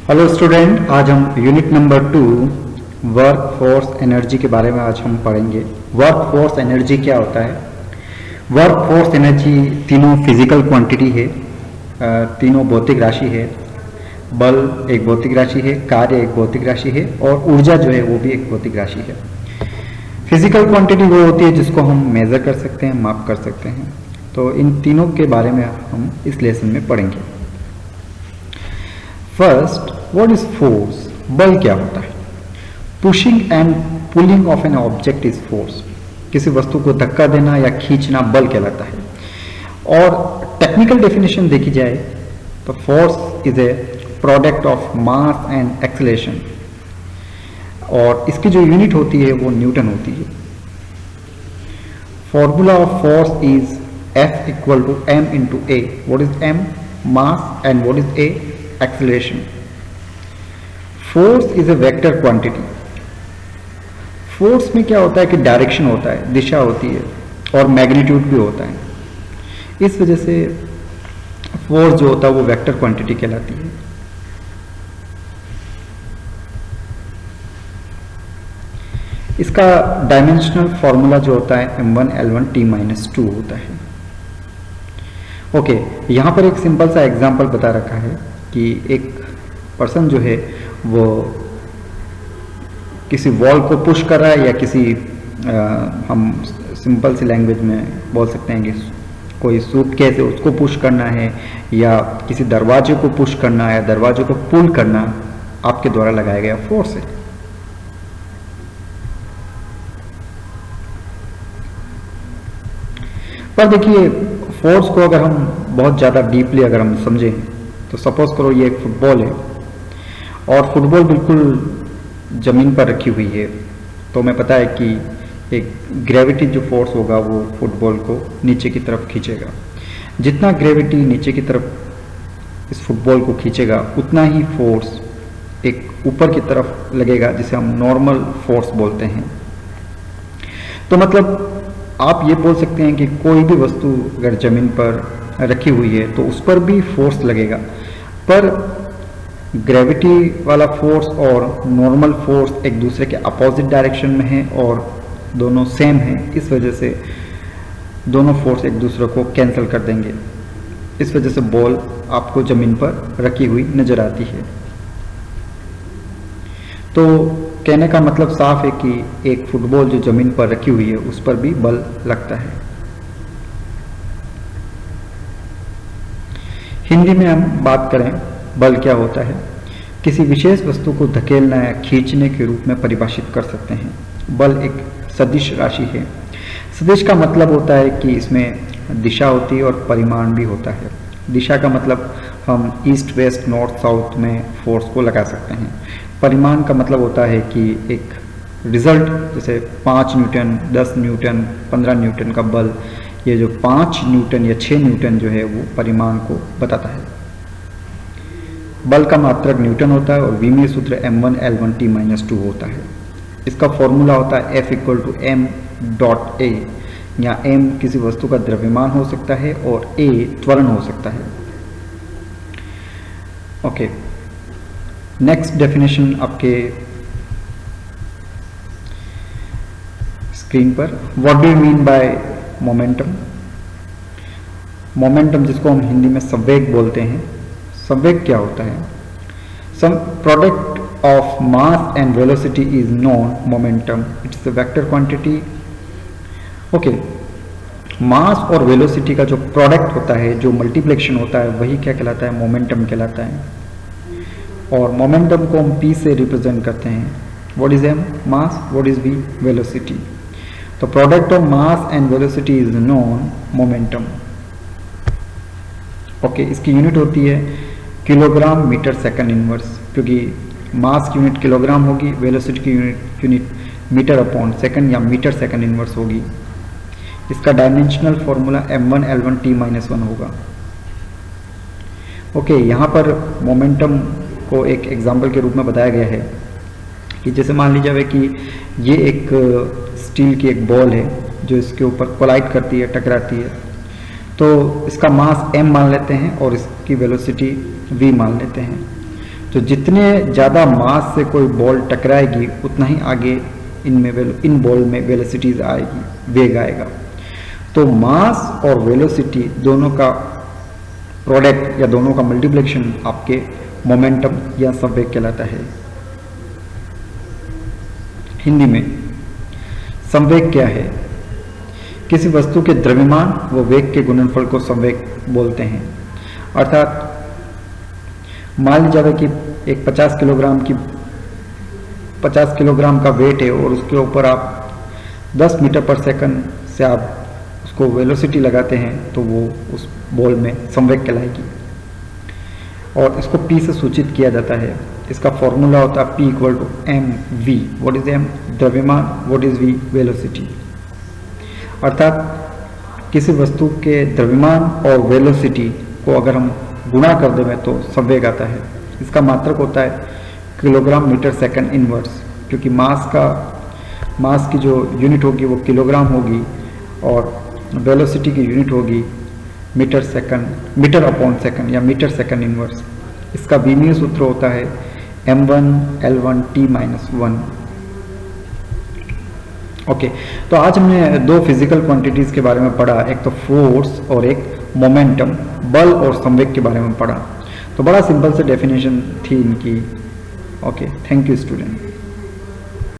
Hello student, आज हम unit number 2 work force energy के बारे में आज हम पढ़ेंगे। वर्क फोर्स एनर्जी क्या होता है? वर्क फोर्स एनर्जी तीनों फिजिकल क्वांटिटी है, तीनों भौतिक राशि है। बल एक भौतिक राशि है, कार्य एक भौतिक राशि है और ऊर्जा जो है वो भी एक भौतिक राशि है। फिजिकल क्वांटिटी वो होती है जिसको हम मेजर कर सकते हैं, माप कर सकते हैं। तो इन तीनों के बारे में हम इस लेसन में पढ़ेंगे। First, what is force? बल क्या होता है? Pushing and pulling of an object is force. किसी वस्तु को धक्का देना या खींचना बल कहलाता है। और टेक्निकल डेफिनेशन देखी जाए तो force is A product of mass and acceleration, और इसकी जो यूनिट होती है वो न्यूटन होती है। Formula of force is F equal to m into A. What is m? Mass. And what is a? Acceleration. Force is a vector quantity. Force में क्या होता है कि डायरेक्शन होता है, दिशा होती है और मैग्नीट्यूड भी होता है। इस वजह से फोर्स जो होता है वो वेक्टर क्वांटिटी कहलाती है। इसका डायमेंशनल फॉर्मूला जो होता है m1 L1 T-2 होता है। ओके, यहाँ पर एक सिंपल सा एग्जांपल बता रखा है कि एक पर्सन जो है वो किसी वॉल को पुश कर रहा है, या किसी हम सिंपल सी लैंग्वेज में बोल सकते हैं कि कोई सूटकेस है उसको पुश करना है, या किसी दरवाजे को पुश करना है, दरवाजे को पुल करना आपके द्वारा लगाया गया फोर्स है। पर देखिए, फोर्स को अगर हम बहुत ज़्यादा डीपली अगर हम समझें तो सपोज करो ये एक फुटबॉल है और फुटबॉल बिल्कुल ज़मीन पर रखी हुई है, तो हमें पता है कि एक ग्रेविटी जो फोर्स होगा वो फुटबॉल को नीचे की तरफ खींचेगा। जितना ग्रेविटी नीचे की तरफ इस फुटबॉल को खींचेगा उतना ही फोर्स एक ऊपर की तरफ लगेगा, जिसे हम नॉर्मल फोर्स बोलते हैं। तो मतलब आप ये बोल सकते हैं कि कोई भी वस्तु अगर ज़मीन पर रखी हुई है तो उस पर भी फोर्स लगेगा, पर ग्रेविटी वाला फोर्स और नॉर्मल फोर्स एक दूसरे के अपोजिट डायरेक्शन में है और दोनों सेम है। इस वजह से दोनों फोर्स एक दूसरे को कैंसिल कर देंगे। इस वजह से बॉल आपको ज़मीन पर रखी हुई नज़र आती है। तो कहने का मतलब साफ है कि एक फुटबॉल जो ज़मीन पर रखी हुई है उस पर भी बल लगता है। हिंदी में हम बात करें बल क्या होता है, किसी विशेष वस्तु को धकेलना या खींचने के रूप में परिभाषित कर सकते हैं। बल एक सदिश राशि है। सदिश का मतलब होता है कि इसमें दिशा होती है और परिमाण भी होता है। दिशा का मतलब हम ईस्ट वेस्ट नॉर्थ साउथ में फोर्स को लगा सकते हैं। परिमाण का मतलब होता है कि एक रिजल्ट, जैसे 5 न्यूटन, 10 न्यूटन, 15 न्यूटन का बल, ये जो 5 न्यूटन या 6 न्यूटन जो है वो परिमाण को बताता है। बल का मात्रक न्यूटन होता है और विमीय सूत्र m1 L1 T-2 होता है। इसका फॉर्मूला होता है F इक्वल टू m.a। यहाँ m किसी वस्तु का द्रव्यमान हो सकता है और a त्वरण हो सकता है। ओके, नेक्स्ट डेफिनेशन आपके स्क्रीन पर। What do you mean by momentum? Momentum, जिसको हम हिंदी में संवेग बोलते हैं, संवेग क्या होता है? Some product of mass and velocity is known momentum. It's a vector quantity. Okay, mass और वेलोसिटी का जो प्रोडक्ट होता है, जो मल्टीप्लिकेशन होता है, वही क्या कहलाता है? मोमेंटम कहलाता है। और मोमेंटम को हम p से रिप्रेजेंट करते हैं। What is m? Mass. What is v? Velocity. तो product of mass and velocity is known momentum. Okay, इसकी यूनिट होती है किलोग्राम मीटर सेकंड इनवर्स, क्योंकि मास की यूनिट किलोग्राम होगी, वेलोसिटी की यूनिट मीटर अपॉन सेकंड या मीटर सेकंड इनवर्स होगी। इसका dimensional formula m1 L1 T-1 होगा। ओके, यहाँ पर मोमेंटम को एक एग्जाम्पल के रूप में बताया गया है कि जैसे मान लीजिए कि ये एक स्टील की एक बॉल है जो इसके ऊपर कोलाइड करती है, टकराती है। तो इसका मास m मान लेते हैं और इसकी वेलोसिटी v मान लेते हैं। तो तो जितने ज़्यादा मास से कोई बॉल टकराएगी उतना ही आगे इन बॉल में वेलोसिटीज आएगी, वेग आएगा। तो मास और वेलोसिटी दोनों का प्रोडक्ट या दोनों का मल्टीप्लिकेशन आपके मोमेंटम या संवेग कहलाता है। हिंदी में संवेग क्या है? किसी वस्तु के द्रव्यमान व वेग के गुणनफल को संवेग बोलते हैं। अर्थात मान लीजिए जाए कि एक 50 किलोग्राम का वेट है और उसके ऊपर आप 10 मीटर पर सेकंड से आप उसको वेलोसिटी लगाते हैं तो वो उस बॉल में संवेग कहलाएगी। और इसको P से सूचित किया जाता है। इसका फॉर्मूला होता है P equal to M V. What is M? द्रव्यमान। What is V? वेलोसिटी। अर्थात किसी वस्तु के द्रव्यमान और वेलोसिटी को अगर हम गुणा कर दें तो संवेग आता है। इसका मात्रक होता है किलोग्राम मीटर सेकंड इनवर्स, क्योंकि मास की जो यूनिट होगी वो किलोग्राम होगी और वेलोसिटी की यूनिट होगी मीटर अपॉन सेकंड या मीटर सेकंड इनवर्स। इसका बीमीय सूत्र होता है m1L1T-1। ओके, तो आज हमने दो फिजिकल क्वांटिटीज के बारे में पढ़ा, एक तो फोर्स और एक मोमेंटम, बल और संवेग के बारे में पढ़ा। तो बड़ा सिंपल से डेफिनेशन थी इनकी। Okay, thank you student.